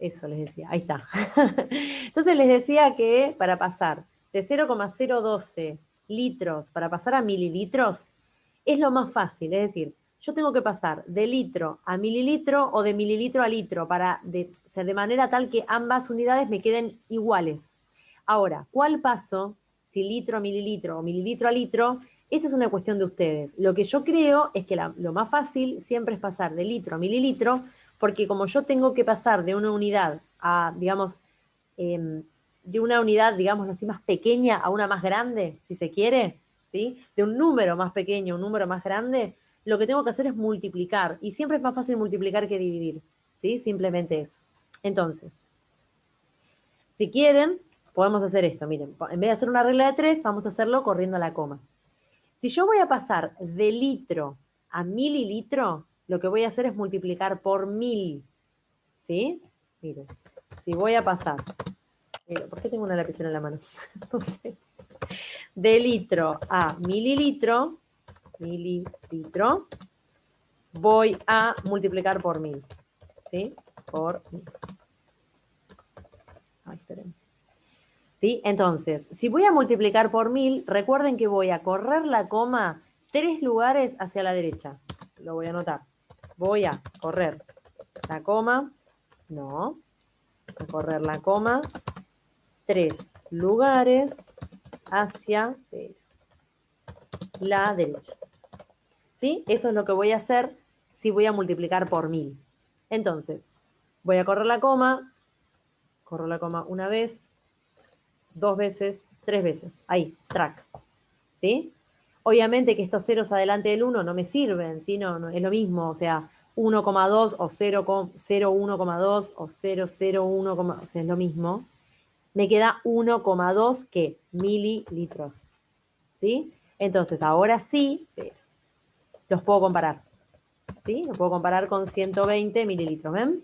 Eso les decía, ahí está. Entonces les decía que para pasar de 0,012 litros para pasar a mililitros es lo más fácil. Es decir, yo tengo que pasar de litro a mililitro o de mililitro a litro o sea, de manera tal que ambas unidades me queden iguales. Ahora, ¿cuál paso? Si litro a mililitro o mililitro a litro, esa es una cuestión de ustedes. Lo que yo creo es que lo más fácil siempre es pasar de litro a mililitro, porque como yo tengo que pasar de una unidad a, digamos, de una unidad, digamos así, más pequeña a una más grande, si se quiere, ¿sí? De un número más pequeño a un número más grande, lo que tengo que hacer es multiplicar. Y siempre es más fácil multiplicar que dividir, ¿sí? Simplemente eso. Entonces, si quieren, podemos hacer esto. Miren, en vez de hacer una regla de 3, vamos a hacerlo corriendo a la coma. Si yo voy a pasar de litro a mililitro, lo que voy a hacer es multiplicar por 1000, ¿sí? Miren, si voy a pasar, ¿por qué tengo una lapicera en la mano? No sé. De litro a mililitro, voy a multiplicar por 1000, ¿sí? Por 1000. Ay, esperen. ¿Sí? Entonces, si voy a multiplicar por 1000, recuerden que voy a correr la coma 3 lugares hacia la derecha. Lo voy a anotar. Voy a correr la coma, no, a correr la coma 3 lugares hacia la derecha. ¿Sí? Eso es lo que voy a hacer si voy a multiplicar por 1000. Entonces, voy a correr la coma, corro la coma una vez, 2 veces, 3 veces. Ahí, track. ¿Sí? Obviamente que estos ceros adelante del 1 no me sirven, ¿sí? No, es lo mismo, o sea, 1,2 o 0,1,2 o 0,01, o sea, es lo mismo. Me queda 1,2 ¿qué? Mililitros, ¿sí? Entonces, ahora sí, los puedo comparar, ¿sí? Los puedo comparar con 120 mililitros, ¿ven?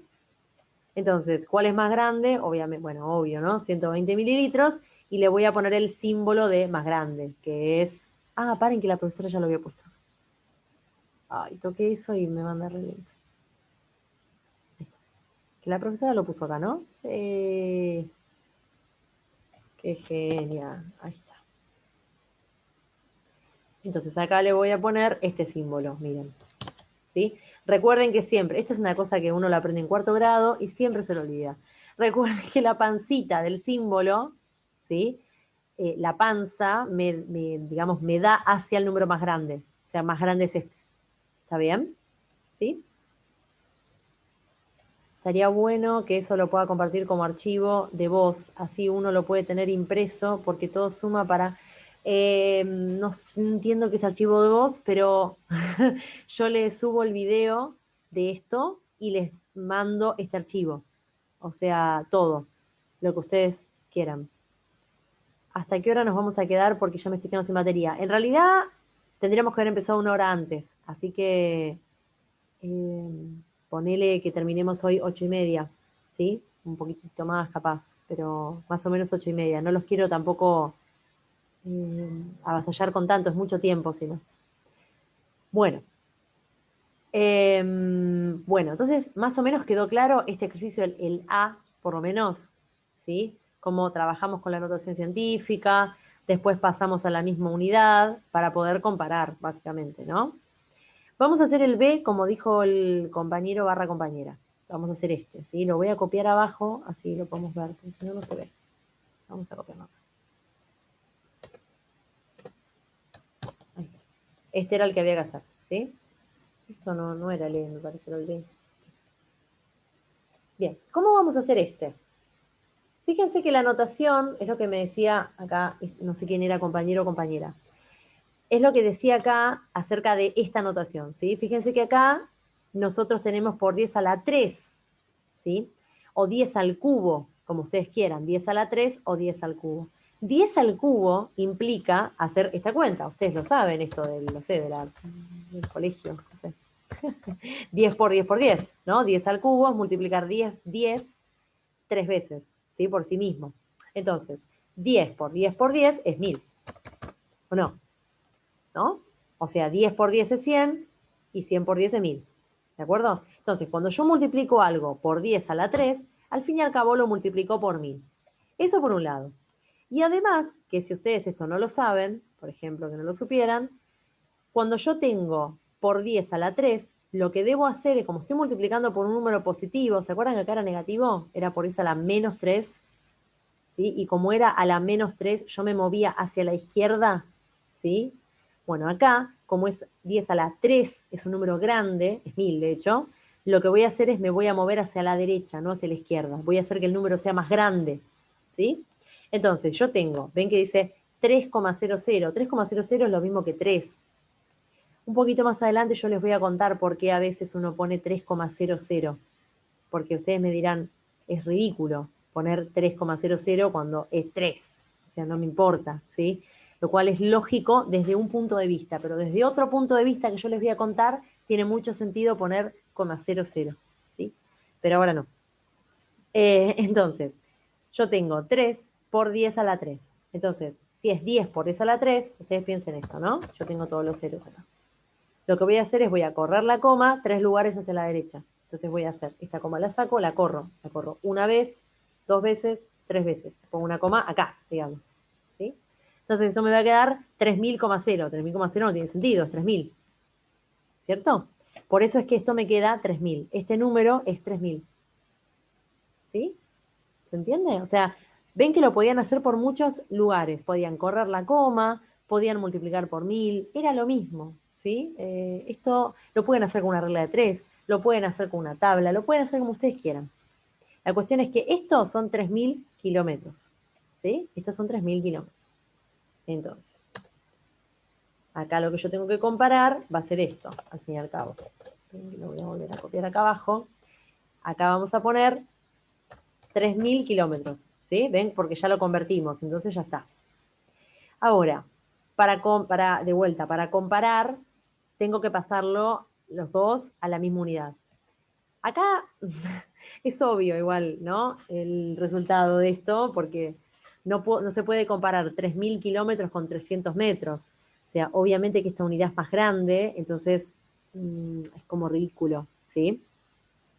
Entonces, ¿cuál es más grande? Obviamente, bueno, obvio, ¿no? 120 mililitros, y le voy a poner el símbolo de más grande, que es... Ah, paren que la profesora ya lo había puesto. Ay, toqué eso y me manda re lento. Que la profesora lo puso acá, ¿no? Sí. Qué genial. Ahí está. Entonces acá le voy a poner este símbolo, miren. ¿Sí? Recuerden que siempre, esta es una cosa que uno la aprende en cuarto grado y siempre se lo olvida. Recuerden que la pancita del símbolo, ¿sí? La panza, digamos, me da hacia el número más grande. O sea, más grande es este. ¿Está bien? ¿Sí? Estaría bueno que eso lo pueda compartir como archivo de voz, así uno lo puede tener impreso, porque todo suma para... no entiendo qué es archivo de voz, pero yo les subo el video de esto y les mando este archivo. O sea, todo, lo que ustedes quieran. ¿Hasta qué hora nos vamos a quedar? Porque ya me estoy quedando sin batería. En realidad, tendríamos que haber empezado una hora antes, así que eh, ponele que terminemos hoy 8:30, ¿sí? Un poquitito más capaz, pero más o menos 8:30. No los quiero tampoco avasallar con tanto, es mucho tiempo, si no. Bueno, bueno, entonces más o menos quedó claro este ejercicio, el A, por lo menos, ¿sí? Cómo trabajamos con la notación científica, después pasamos a la misma unidad para poder comparar, básicamente, ¿no? Vamos a hacer el B, como dijo el compañero barra compañera. Vamos a hacer este, ¿sí? Lo voy a copiar abajo, así lo podemos ver, porque si no, no se ve. Vamos a copiarlo acá. Ahí está. Este era el que había que hacer, ¿sí? Esto no era el E, me parece, era el D. Bien, ¿cómo vamos a hacer este? Fíjense que la anotación, es lo que me decía acá, no sé quién era, compañero o compañera, es lo que decía acá acerca de esta anotación, ¿sí? Fíjense que acá nosotros tenemos por 10 a la 3, ¿sí? O 10 al cubo, como ustedes quieran, 10 a la 3 o 10 al cubo. 10 al cubo implica hacer esta cuenta, ustedes lo saben, esto del, no sé, del colegio, no sé. 10 por 10 por 10, ¿no? 10 al cubo es multiplicar 10 3 veces, ¿sí? Por sí mismo. Entonces, 10 por 10 por 10 es 1000, ¿o no? ¿No? O sea, 10 por 10 es 100 y 100 por 10 es 1000. ¿De acuerdo? Entonces, cuando yo multiplico algo por 10 a la 3, Al fin y al cabo lo multiplicó por 1000. Eso por un lado. Y además, que si ustedes esto no lo saben, por ejemplo, que no lo supieran, cuando yo tengo por 10 a la 3, lo que debo hacer es, como estoy multiplicando por un número positivo, ¿se acuerdan que acá era negativo? Era por 10 a la menos 3, ¿sí? Y como era a la menos 3, yo me movía hacia la izquierda, ¿sí? Bueno, acá, como es 10 a la 3, es un número grande, es 1000 de hecho, lo que voy a hacer es me voy a mover hacia la derecha, no hacia la izquierda. Voy a hacer que el número sea más grande, ¿sí? Entonces, yo tengo, ven que dice 3,00. 3,00 es lo mismo que 3. Un poquito más adelante yo les voy a contar por qué a veces uno pone 3,00, porque ustedes me dirán, es ridículo poner 3,00 cuando es 3, o sea, no me importa, ¿sí? Lo cual es lógico desde un punto de vista, pero desde otro punto de vista que yo les voy a contar, tiene mucho sentido poner 0,00, ¿sí? Pero ahora no. Entonces, yo tengo 3 por 10 a la 3. Entonces, si es 10 por 10 a la 3, ustedes piensen esto, ¿no? Yo tengo todos los ceros acá. Lo que voy a hacer es voy a correr la coma 3 lugares hacia la derecha. Entonces voy a hacer esta coma, la saco, la corro. La corro una vez, 2 veces, 3 veces. Pongo una coma acá, digamos. ¿Sí? Entonces eso me va a quedar 3000,0. 3000,0 no tiene sentido, es 3000. ¿Cierto? Por eso es que esto me queda 3000. Este número es 3000. ¿Sí? ¿Se entiende? O sea, ven que lo podían hacer por muchos lugares. Podían correr la coma, podían multiplicar por 1000, era lo mismo, ¿sí? Esto lo pueden hacer con una regla de 3, lo pueden hacer con una tabla, lo pueden hacer como ustedes quieran. La cuestión es que estos son 3000 kilómetros, ¿sí? Estos son 3000 kilómetros. Entonces, acá lo que yo tengo que comparar va a ser esto, al fin y al cabo. Lo voy a volver a copiar acá abajo. Acá vamos a poner 3000 kilómetros, ¿sí? ¿Ven? Porque ya lo convertimos, entonces ya está. Ahora, de vuelta, para comparar, tengo que pasarlo los dos a la misma unidad. Acá es obvio igual, ¿no? El resultado de esto, porque no se puede comparar 3000 kilómetros con 300 metros. O sea, obviamente que esta unidad es más grande, entonces es como ridículo, ¿sí?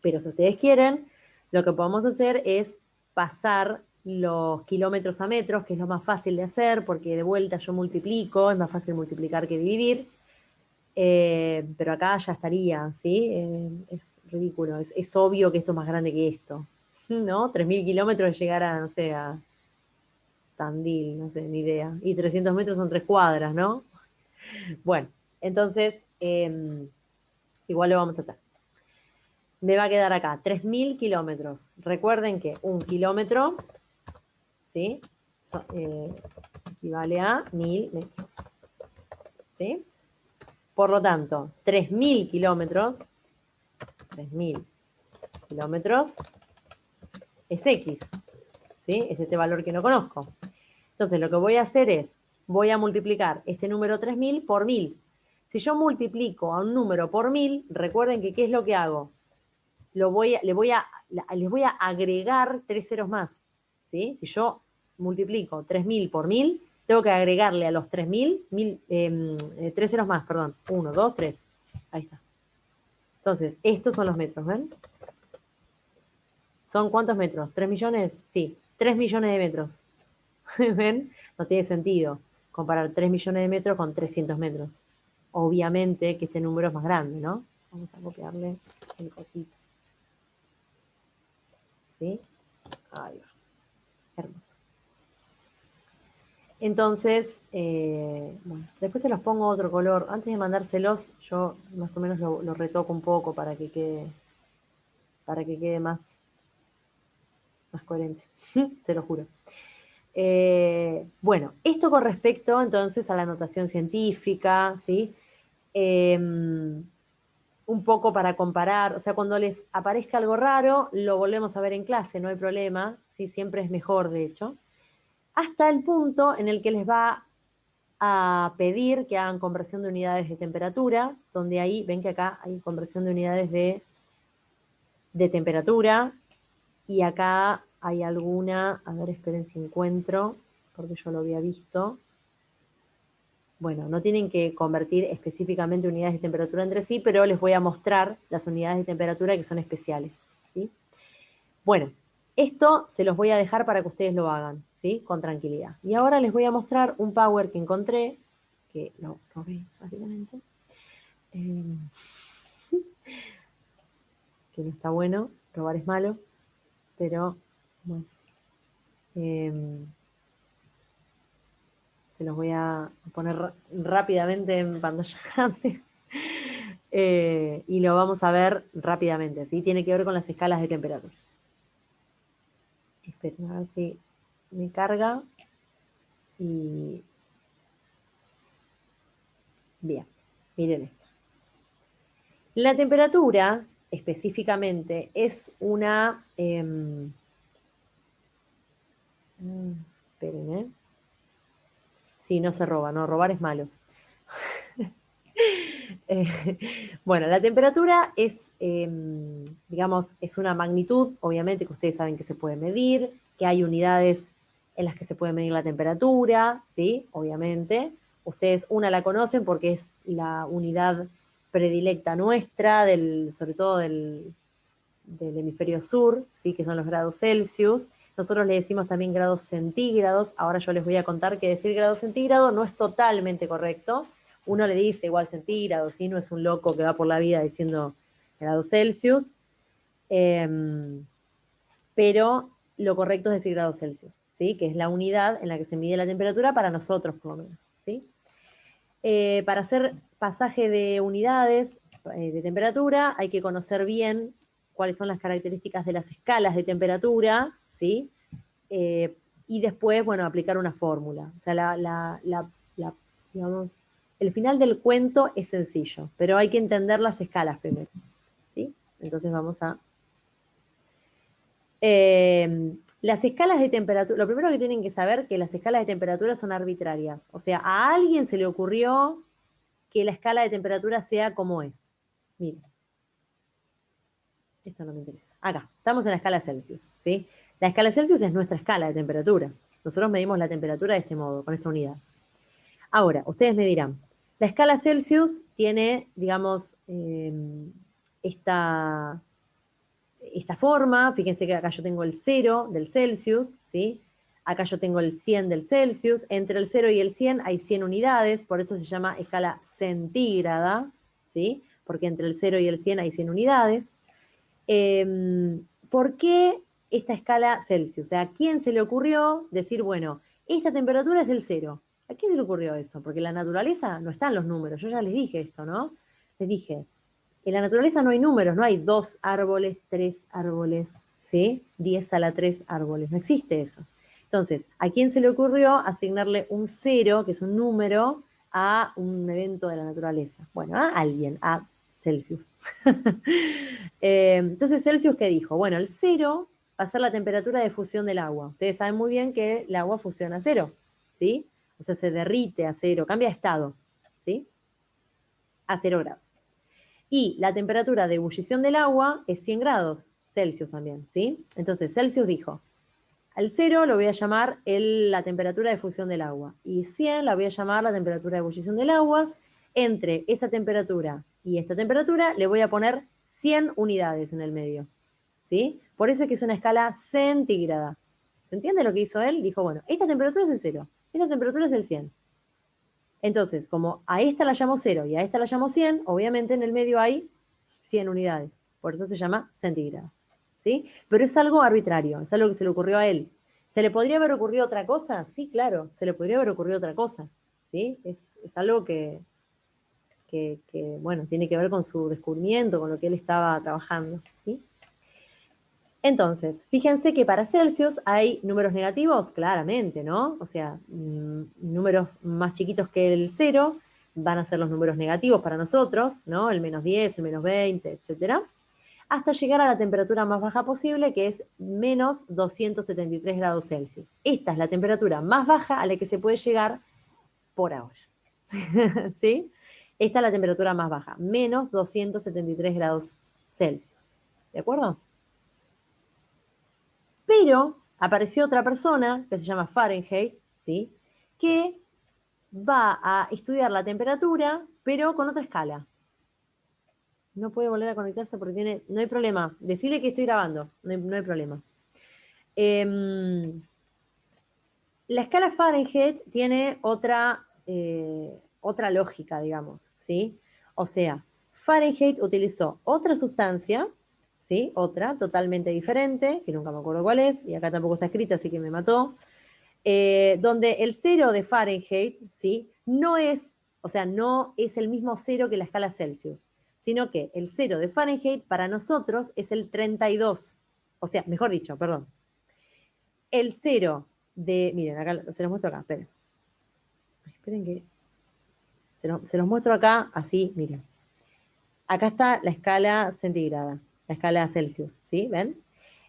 Pero si ustedes quieren, lo que podemos hacer es pasar los kilómetros a metros, que es lo más fácil de hacer, porque de vuelta yo multiplico, es más fácil multiplicar que dividir, pero acá ya estaría, ¿sí? Es ridículo, es obvio que esto es más grande que esto, ¿no? 3000 kilómetros es llegar a, no sé, a Tandil, no sé, ni idea, y 300 metros son 3 cuadras, ¿no? Bueno, entonces, igual lo vamos a hacer. Me va a quedar acá 3000 kilómetros. Recuerden que un kilómetro, ¿sí? Equivale a 1000 metros, ¿sí? Por lo tanto, 3000 kilómetros, 3000 kilómetros es X, ¿sí? Es este valor que no conozco. Entonces, lo que voy a hacer es, voy a multiplicar este número 3000 por 1000. Si yo multiplico a un número por 1000, recuerden que ¿qué es lo que hago? Les voy a agregar 3 ceros más, ¿sí? Si yo multiplico 3000 por 1000, tengo que agregarle a los 3000, 3 ceros más, perdón. 1, 2, 3. Ahí está. Entonces, estos son los metros, ¿ven? ¿Son cuántos metros? ¿3 millones? Sí, 3 millones de metros. ¿Ven? No tiene sentido comparar 3 millones de metros con 300 metros. Obviamente que este número es más grande, ¿no? Vamos a copiarle el cosito. ¿Sí? Ahí va. Hermoso. Entonces, bueno, después se los pongo otro color. Antes de mandárselos, yo más o menos lo retoco un poco para que quede más coherente. Te lo juro. Bueno, esto con respecto entonces a la notación científica, ¿sí? Un poco para comparar, o sea, cuando les aparezca algo raro, lo volvemos a ver en clase, no hay problema, ¿sí? Siempre es mejor, de hecho, hasta el punto en el que les va a pedir que hagan conversión de unidades de temperatura, donde ahí, ven que acá hay conversión de unidades de temperatura, y acá hay alguna, a ver, esperen si encuentro, porque yo lo había visto. Bueno, no tienen que convertir específicamente unidades de temperatura entre sí, pero les voy a mostrar las unidades de temperatura que son especiales, ¿sí? Bueno, Esto se los voy a dejar para que ustedes lo hagan, ¿sí? Con tranquilidad. Y ahora les voy a mostrar un power que encontré, que lo robé, básicamente, eh, que no está bueno, robar es malo, pero bueno, eh, se los voy a poner rápidamente en pantalla grande. Y lo vamos a ver rápidamente, ¿sí? Tiene que ver con las escalas de temperatura. Esperen a ver si me carga. Y bien, miren esto. La temperatura, específicamente, es una... esperen, ¿eh? Sí, no se roba, no, robar es malo. Bueno, la temperatura es, digamos, es una magnitud, obviamente, que ustedes saben que se puede medir, que hay unidades en las que se puede medir la temperatura, ¿sí? Obviamente. Ustedes una la conocen porque es la unidad predilecta nuestra, sobre todo del hemisferio sur, ¿sí? Que son los grados Celsius. Nosotros le decimos también grados centígrados. Ahora yo les voy a contar que decir grado centígrado no es totalmente correcto. Uno le dice igual centígrados, ¿sí? No es un loco que va por la vida diciendo grados Celsius. Pero lo correcto es decir grados Celsius, ¿sí? Que es la unidad en la que se mide la temperatura para nosotros, por lo menos, ¿sí? Para hacer pasaje de unidades de temperatura hay que conocer bien cuáles son las características de las escalas de temperatura, ¿sí? Y después, bueno, aplicar una fórmula. O sea, digamos, el final del cuento es sencillo, pero hay que entender las escalas primero, ¿sí? Entonces vamos a... las escalas de temperatura, lo primero que tienen que saber es que las escalas de temperatura son arbitrarias. O sea, a alguien se le ocurrió que la escala de temperatura sea como es. Miren, esto no me interesa. Acá, estamos en la escala Celsius, ¿sí? La escala Celsius es nuestra escala de temperatura. Nosotros medimos la temperatura de este modo, con esta unidad. Ahora, ustedes me dirán, la escala Celsius tiene, digamos, esta, esta forma. Fíjense que acá yo tengo el 0 del Celsius, ¿sí? Acá yo tengo el 100 del Celsius. Entre el 0 y el 100 hay 100 unidades, por eso se llama escala centígrada, ¿sí? Porque entre el 0 y el 100 hay 100 unidades. ¿Por qué esta escala Celsius? O sea, ¿a quién se le ocurrió decir, bueno, esta temperatura es el 0? ¿A quién se le ocurrió eso? Porque en la naturaleza no están los números. Yo ya les dije esto, ¿no? Les dije, en la naturaleza no hay números, no hay 2 árboles, 3 árboles, ¿sí? 10 a la 3 árboles, no existe eso. Entonces, ¿a quién se le ocurrió asignarle un 0, que es un número, a un evento de la naturaleza? Bueno, a alguien, a Celsius. Entonces, Celsius, ¿qué dijo? Bueno, el 0 va a ser la temperatura de fusión del agua. Ustedes saben muy bien que el agua fusiona a 0, ¿sí? O sea, se derrite a 0, cambia de estado, ¿sí? A 0 grados. Y la temperatura de ebullición del agua es 100 grados Celsius también, ¿sí? Entonces, Celsius dijo, al 0 lo voy a llamar la temperatura de fusión del agua, y 100 la voy a llamar la temperatura de ebullición del agua. Entre esa temperatura y esta temperatura le voy a poner 100 unidades en el medio, ¿sí? Por eso es que es una escala centígrada. ¿Se entiende lo que hizo él? Dijo, bueno, esta temperatura es el 0, esta temperatura es el 100. Entonces, como a esta la llamo 0 y a esta la llamo 100, obviamente en el medio hay 100 unidades. Por eso se llama centígrado, ¿sí? Pero es algo arbitrario, es algo que se le ocurrió a él. ¿Se le podría haber ocurrido otra cosa? Sí, claro, se le podría haber ocurrido otra cosa, ¿sí? Es algo bueno, tiene que ver con su descubrimiento, con lo que él estaba trabajando, ¿sí? Entonces, fíjense que para Celsius hay números negativos, claramente, ¿no? O sea, números más chiquitos que el 0 van a ser los números negativos para nosotros, ¿no? El -10, el -20, etcétera, hasta llegar a la temperatura más baja posible, que es menos 273 grados Celsius. Esta es la temperatura más baja a la que se puede llegar por ahora, ¿sí? Esta es la temperatura más baja, menos 273 grados Celsius, ¿de acuerdo? Pero apareció otra persona, que se llama Fahrenheit, ¿sí? Que va a estudiar la temperatura, pero con otra escala. No puede volver a conectarse porque no hay problema. Decirle que estoy grabando, no hay problema. La escala Fahrenheit tiene otra lógica, digamos, ¿sí? O sea, Fahrenheit utilizó otra sustancia, ¿sí? Otra, totalmente diferente, que nunca me acuerdo cuál es, y acá tampoco está escrita, así que me mató, donde el cero de Fahrenheit, ¿sí? No es, o sea, no es el mismo cero que la escala Celsius, sino que el cero de Fahrenheit para nosotros es el 32. O sea, mejor dicho, perdón. El cero de, miren, acá se los muestro acá, esperen. Esperen que se los muestro acá, así, miren. Acá está la escala centígrada, la escala Celsius, ¿sí? ¿Ven?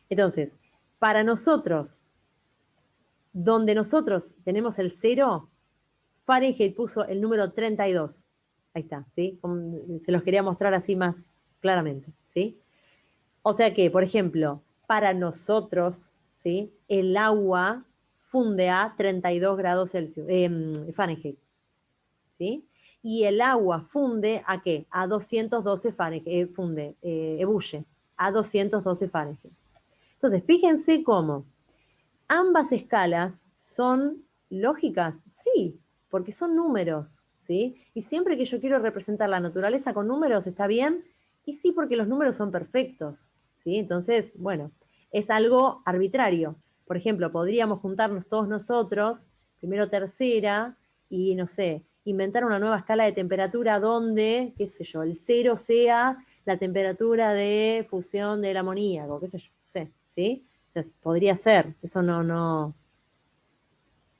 Entonces, para nosotros, donde nosotros tenemos el cero, Fahrenheit puso el número 32. Ahí está, ¿sí? Se los quería mostrar así más claramente, ¿sí? O sea que, por ejemplo, para nosotros, ¿sí? El agua funde a 32 grados Celsius, Fahrenheit, ¿sí? Y el agua funde a qué? A 212 Fahrenheit, ebulle a 212 Fahrenheit. Entonces, fíjense cómo ambas escalas son lógicas, sí, porque son números, ¿sí? Y siempre que yo quiero representar la naturaleza con números, ¿está bien? Y sí, porque los números son perfectos, ¿sí? Entonces, bueno, es algo arbitrario. Por ejemplo, podríamos juntarnos todos nosotros, primero tercera, y no sé, inventar una nueva escala de temperatura donde, qué sé yo, el cero sea la temperatura de fusión del amoníaco, qué sé yo, no sé, ¿sí? O sea, podría ser, eso no.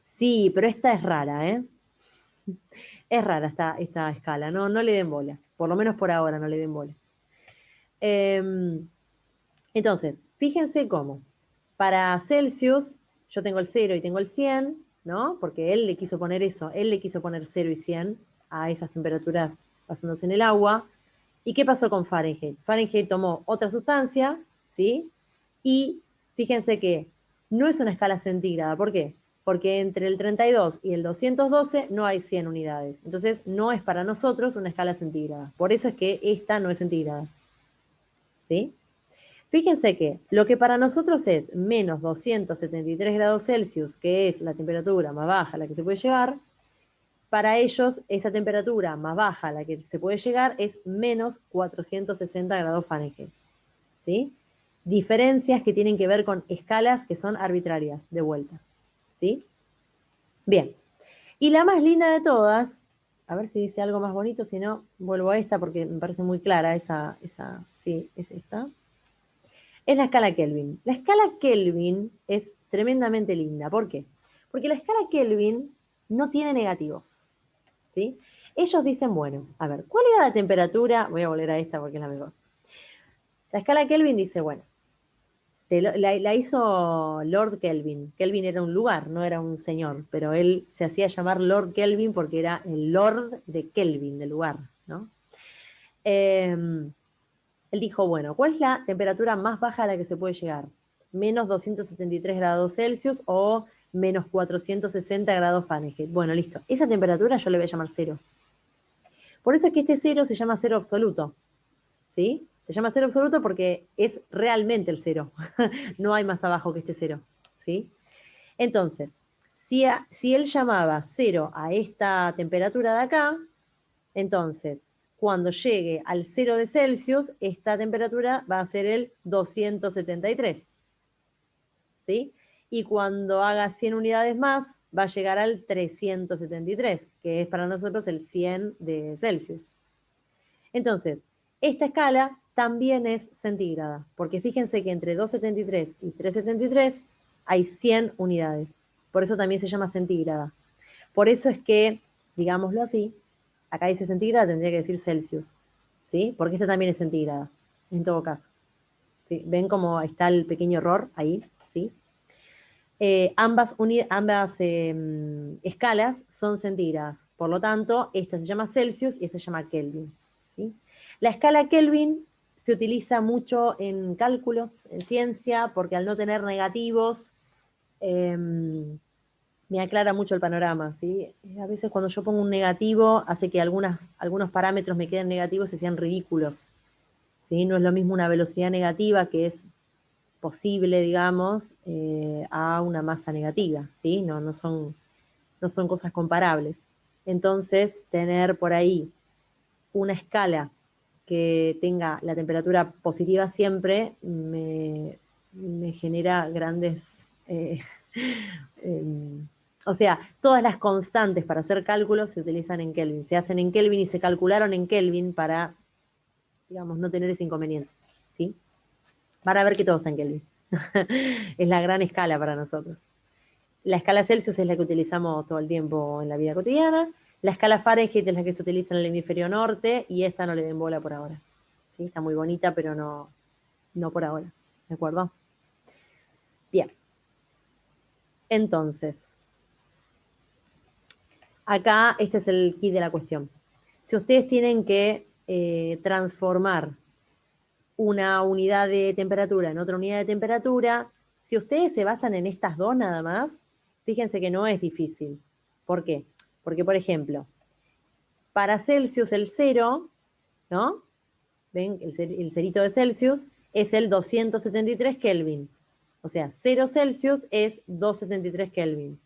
Sí, pero esta es rara, ¿eh? Es rara esta escala, no le den bola. Por lo menos por ahora no le den bola. Eh, entonces, fíjense cómo. Para Celsius, yo tengo el 0 y tengo el 100, ¿no? Porque él le quiso poner eso, él le quiso poner 0 y 100 a esas temperaturas basándose en el agua. ¿Y qué pasó con Fahrenheit? Fahrenheit tomó otra sustancia, ¿sí? Y fíjense que no es una escala centígrada. ¿Por qué? Porque entre el 32 y el 212 no hay 100 unidades. Entonces, no es para nosotros una escala centígrada. Por eso es que esta no es centígrada. ¿Sí? Fíjense que lo que para nosotros es menos 273 grados Celsius, que es la temperatura más baja a la que se puede llegar, para ellos esa temperatura más baja a la que se puede llegar es menos 460 grados Fahrenheit. ¿Sí? Diferencias que tienen que ver con escalas que son arbitrarias, de vuelta. ¿Sí? Bien. Y la más linda de todas, a ver si dice algo más bonito, si no, vuelvo a esta porque me parece muy clara sí, es esta. Es la escala Kelvin. La escala Kelvin es tremendamente linda. ¿Por qué? Porque la escala Kelvin no tiene negativos. ¿Sí? Ellos dicen, bueno, a ver, ¿cuál era la temperatura? Voy a volver a esta porque es la mejor. La escala Kelvin dice, bueno, la hizo Lord Kelvin. Kelvin era un lugar, no era un señor, pero él se hacía llamar Lord Kelvin porque era el Lord de Kelvin, del lugar, ¿no? Él dijo, bueno, ¿cuál es la temperatura más baja a la que se puede llegar? Menos 273 grados Celsius o menos 460 grados Fahrenheit. Bueno, listo. Esa temperatura yo le voy a llamar cero. Por eso es que este cero se llama cero absoluto. ¿Sí? Se llama cero absoluto porque es realmente el cero. No hay más abajo que este cero. ¿Sí? Entonces, si él llamaba cero a esta temperatura de acá, entonces, cuando llegue al 0 de Celsius, esta temperatura va a ser el 273. ¿Sí? Y cuando haga 100 unidades más, va a llegar al 373, que es para nosotros el 100 de Celsius. Entonces, esta escala también es centígrada, porque fíjense que entre 273 y 373 hay 100 unidades. Por eso también se llama centígrada. Por eso es que, digámoslo así, acá dice centígrada, tendría que decir Celsius, ¿sí? Porque esta también es centígrada, en todo caso. ¿Sí? ¿Ven cómo está el pequeño error ahí? ¿Sí? Ambas escalas son centígradas. Por lo tanto, esta se llama Celsius y esta se llama Kelvin. ¿Sí? La escala Kelvin se utiliza mucho en cálculos, en ciencia, porque al no tener negativos, me aclara mucho el panorama. ¿Sí? A veces cuando yo pongo un negativo, hace que algunos parámetros me queden negativos y sean ridículos. ¿Sí? No es lo mismo una velocidad negativa, que es posible, digamos, a una masa negativa, ¿sí? No son cosas comparables. Entonces, tener por ahí una escala que tenga la temperatura positiva siempre me genera grandes... eh, o sea, todas las constantes para hacer cálculos se utilizan en Kelvin. Se hacen en Kelvin y se calcularon en Kelvin para, digamos, no tener ese inconveniente. ¿Sí? Para ver que todo está en Kelvin. Es la gran escala para nosotros. La escala Celsius es la que utilizamos todo el tiempo en la vida cotidiana. La escala Fahrenheit es la que se utiliza en el hemisferio norte y esta no le den bola por ahora. ¿Sí? Está muy bonita, pero no por ahora. ¿De acuerdo? Bien. Entonces, acá este es el key de la cuestión. Si ustedes tienen que transformar una unidad de temperatura en otra unidad de temperatura, si ustedes se basan en estas dos nada más, fíjense que no es difícil. ¿Por qué? Porque, por ejemplo, para Celsius el cero, ¿no? ¿Ven? El cerito de Celsius es el 273 Kelvin. O sea, 0 Celsius es 273 Kelvin.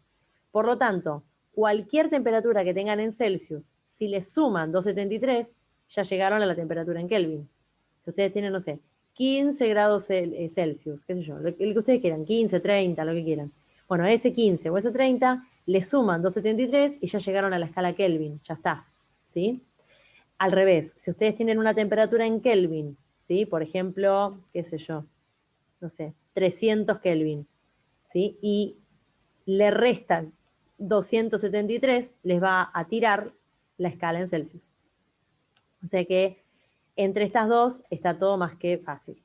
Por lo tanto, cualquier temperatura que tengan en Celsius, si le suman 273, ya llegaron a la temperatura en Kelvin. Si ustedes tienen, no sé, 15 grados Celsius, qué sé yo, el que ustedes quieran, 15, 30, lo que quieran. Bueno, a ese 15 o ese 30 le suman 273 y ya llegaron a la escala Kelvin, ya está, ¿sí? Al revés, si ustedes tienen una temperatura en Kelvin, ¿sí? Por ejemplo, qué sé yo, no sé, 300 Kelvin, ¿sí? Y le restan 273, les va a tirar la escala en Celsius. O sea que entre estas dos está todo más que fácil,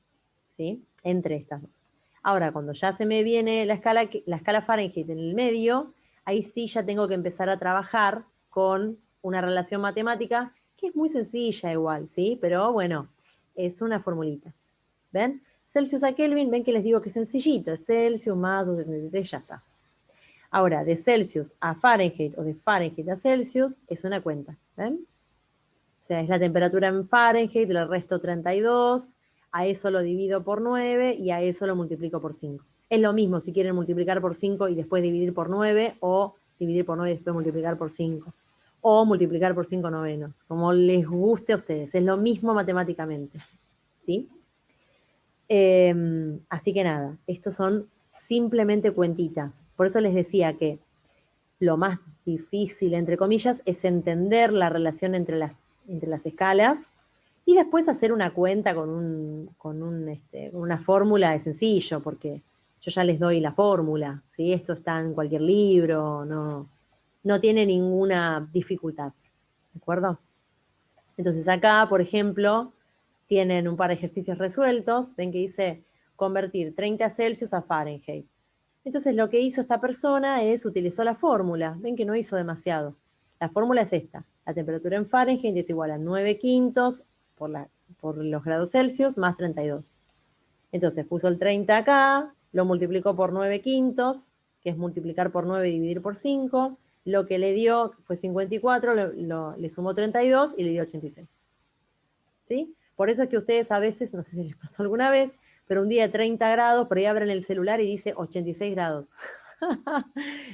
¿sí? Entre estas dos. Ahora, cuando ya se me viene la escala Fahrenheit en el medio, ahí sí ya tengo que empezar a trabajar con una relación matemática que es muy sencilla igual, ¿sí? Pero bueno, es una formulita. ¿Ven? Celsius a Kelvin, ven que les digo que es sencillito, es Celsius más 273, ya está. Ahora, de Celsius a Fahrenheit o de Fahrenheit a Celsius es una cuenta, ¿ven? O sea, es la temperatura en Fahrenheit, le resto 32, a eso lo divido por 9 y a eso lo multiplico por 5. Es lo mismo si quieren multiplicar por 5 y después dividir por 9 o dividir por 9 y después multiplicar por 5. O multiplicar por 5 novenos, como les guste a ustedes. Es lo mismo matemáticamente. ¿Sí? Así que nada, estos son simplemente cuentitas. Por eso les decía que lo más difícil, entre comillas, es entender la relación entre las escalas y después hacer una cuenta con una fórmula es sencillo, porque yo ya les doy la fórmula, ¿sí? Esto está en cualquier libro, no tiene ninguna dificultad, ¿de acuerdo? Entonces acá, por ejemplo, tienen un par de ejercicios resueltos, ven que dice convertir 30 Celsius a Fahrenheit. Entonces lo que hizo esta persona es utilizó la fórmula. Ven que no hizo demasiado. La fórmula es esta. La temperatura en Fahrenheit es igual a 9 quintos por los grados Celsius más 32. Entonces puso el 30 acá, lo multiplicó por 9 quintos, que es multiplicar por 9 y dividir por 5. Lo que le dio fue 54, le sumó 32 y le dio 86. ¿Sí? Por eso es que ustedes a veces, no sé si les pasó alguna vez, pero un día de 30 grados, por ahí abren el celular y dice 86 grados.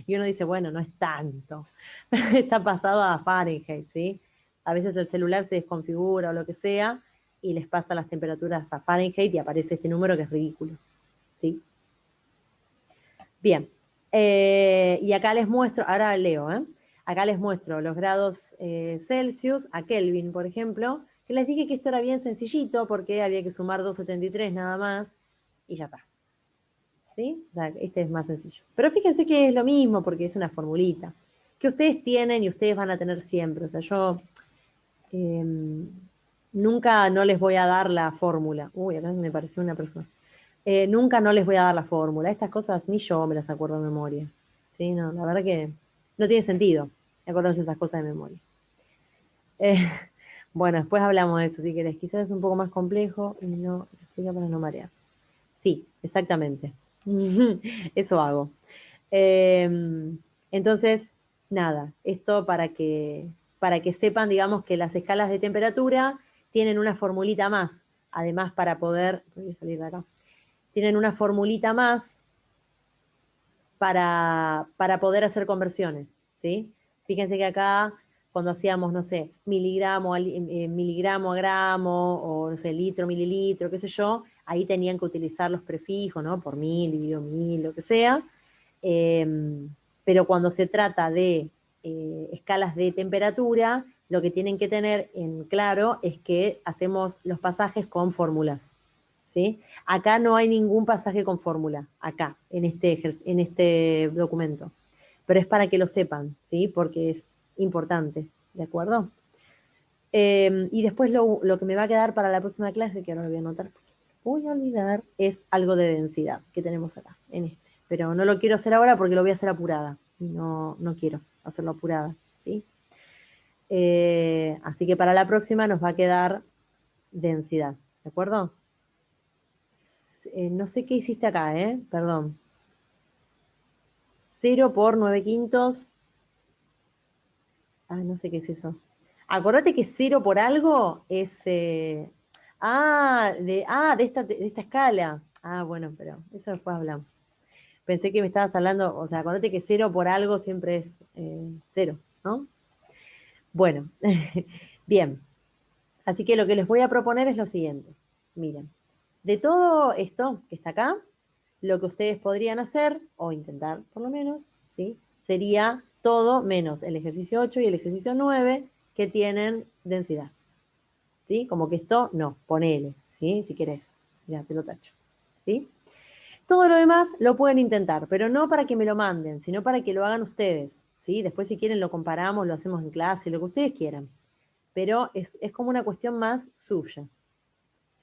Y uno dice, bueno, no es tanto. Está pasado a Fahrenheit, ¿sí? A veces el celular se desconfigura o lo que sea y les pasa las temperaturas a Fahrenheit y aparece este número que es ridículo, ¿sí? Bien. Y acá les muestro, ahora leo, ¿eh? Acá les muestro los grados Celsius a Kelvin, por ejemplo, que les dije que esto era bien sencillito porque había que sumar 273 nada más y ya está. ¿Sí? O sea, este es más sencillo. Pero fíjense que es lo mismo porque es una formulita que ustedes tienen y ustedes van a tener siempre. O sea, yo nunca no les voy a dar la fórmula. Uy, acá me pareció una persona. Nunca no les voy a dar la fórmula. Estas cosas ni yo me las acuerdo de memoria. ¿Sí? No, la verdad que no tiene sentido acordarse esas cosas de memoria. Eh, bueno, después hablamos de eso si querés. Quizás es un poco más complejo y no explica para no marear. Sí, exactamente. Eso hago. Entonces, nada, esto para que sepan, digamos, que las escalas de temperatura tienen una formulita más, además para poder, voy a salir de acá, tienen una formulita más para poder hacer conversiones, ¿sí? Fíjense que acá, cuando hacíamos, no sé, miligramo a gramo, o no sé, litro, mililitro, qué sé yo, ahí tenían que utilizar los prefijos, ¿no? Por mil, dividido mil, lo que sea. Pero cuando se trata de escalas de temperatura, lo que tienen que tener en claro es que hacemos los pasajes con fórmulas. ¿Sí? Acá no hay ningún pasaje con fórmula, acá, en este documento. Pero es para que lo sepan, ¿sí? Porque es importante, ¿de acuerdo? Y después lo que me va a quedar para la próxima clase, que ahora lo voy a anotar, voy a olvidar, es algo de densidad que tenemos acá, en este. Pero no lo quiero hacer ahora porque lo voy a hacer apurada. Y no quiero hacerlo apurada, ¿sí? Así que para la próxima nos va a quedar densidad, ¿de acuerdo? No sé qué hiciste acá, ¿eh? Perdón. 0 por 9 quintos. Ah, no sé qué es eso. Acordate que 0 por algo es... de esta escala. Ah, bueno, pero eso después hablamos. Pensé que me estabas hablando, o sea, acordate que 0 por algo siempre es 0, ¿no? Bueno, bien. Así que lo que les voy a proponer es lo siguiente. Miren, de todo esto que está acá, lo que ustedes podrían hacer, o intentar por lo menos, ¿sí? Sería todo menos el ejercicio 8 y el ejercicio 9 que tienen densidad. ¿Sí? Como que esto, no, ponele, ¿sí? Si querés. Ya, te lo tacho. ¿Sí? Todo lo demás lo pueden intentar, pero no para que me lo manden, sino para que lo hagan ustedes. ¿Sí? Después si quieren lo comparamos, lo hacemos en clase, lo que ustedes quieran. Pero es como una cuestión más suya.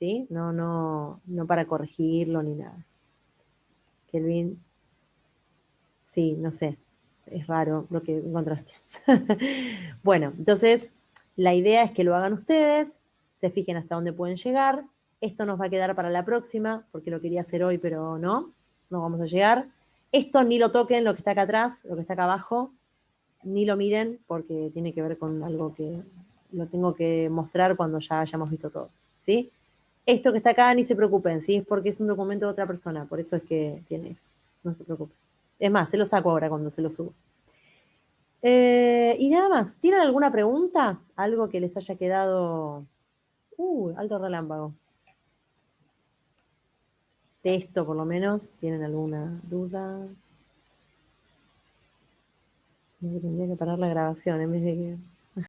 ¿Sí? No para corregirlo ni nada. Kelvin, sí, no sé, es raro lo que encontraste. Bueno, entonces la idea es que lo hagan ustedes, se fijen hasta dónde pueden llegar. Esto nos va a quedar para la próxima, porque lo quería hacer hoy, pero no vamos a llegar. Esto ni lo toquen, lo que está acá atrás, lo que está acá abajo, ni lo miren, porque tiene que ver con algo que lo tengo que mostrar cuando ya hayamos visto todo, ¿sí? Esto que está acá, ni se preocupen, ¿sí? Es porque es un documento de otra persona, por eso es que tiene eso. No se preocupen. Es más, se lo saco ahora cuando se lo subo. Y nada más. ¿Tienen alguna pregunta? Algo que les haya quedado. Alto relámpago. De esto, por lo menos. ¿Tienen alguna duda? Tendría que parar la grabación en vez de que.